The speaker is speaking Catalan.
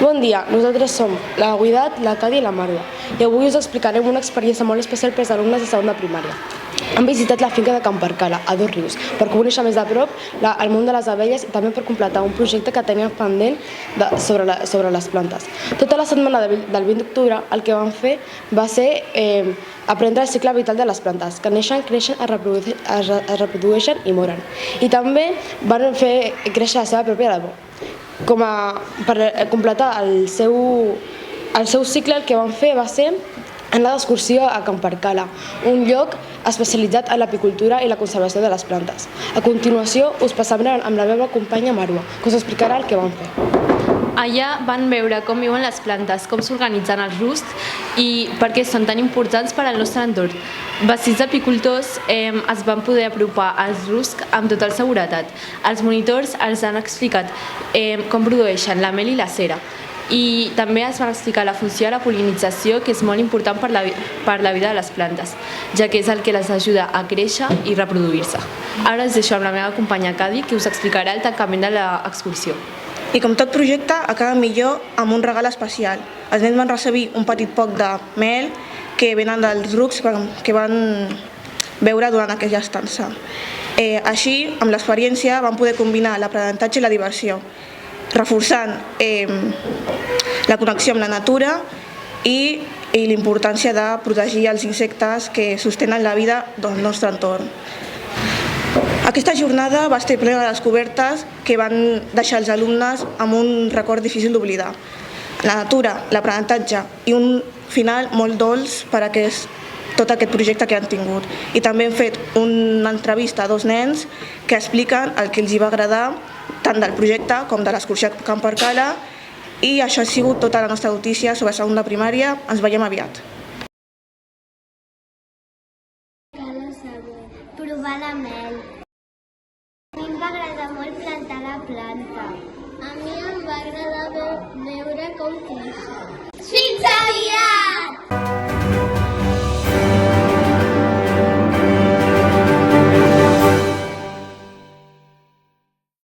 Bon dia, nosaltres som la Guidat, la Cadi i la Marga i avui us explicarem una experiència molt especial per als alumnes de segon de primària. Hem visitat la finca de Can Percala, a Dos Rius, per conèixer més de prop el món de les abelles i també per completar un projecte que teníem pendent sobre les plantes. Tota la setmana del 20 d'octubre el que vam fer va ser aprendre el cicle vital de les plantes, que neixen, creixen, es reprodueixen i moren. I també van fer créixer la seva pròpia llavor. Per completar el seu cicle, el que vam fer va ser anar d'excursió a Can Percala, un lloc especialitzat en l'apicultura i la conservació de les plantes. A continuació us passarem amb la meva companya Marua, que us explicarà el que vam fer. Allà van veure com viuen les plantes, com s'organitzen els ruscs i per què són tan importants per al nostre entorn. Vestits d'apicultors es van poder apropar als ruscs amb total seguretat. Els monitors els han explicat com produeixen la mel i la cera i també es van explicar la funció de la pol·linització, que és molt important per la vida de les plantes, ja que és el que les ajuda a créixer i reproduir-se. Ara us deixo amb la meva companya Cadi, que us explicarà el tancament de l'excursió. I com tot projecte, acaba millor amb un regal especial. Els nens van recibir un petit poc de mel que venen dels rucs que van veure durant aquella estança. Així, amb l'experiència, van poder combinar l'aprenentatge i la diversió, reforçant la connexió amb la natura i l'importància de protegir els insectes que sostenen la vida del nostre entorn. Aquesta jornada va estar plena de descobertes que van deixar els alumnes amb un record difícil d'oblidar. La natura, l'aprenentatge i un final molt dolç per a tot aquest projecte que han tingut. I també hem fet una entrevista a dos nens que expliquen el que els va agradar tant del projecte com de l'excursió a Can Percala, i això ha sigut tota la nostra notícia sobre segon de primària. Ens veiem aviat. Provar la mel. A mi em va agradar molt plantar la planta. A mi em va agradar veure com créixer. Fins aviat!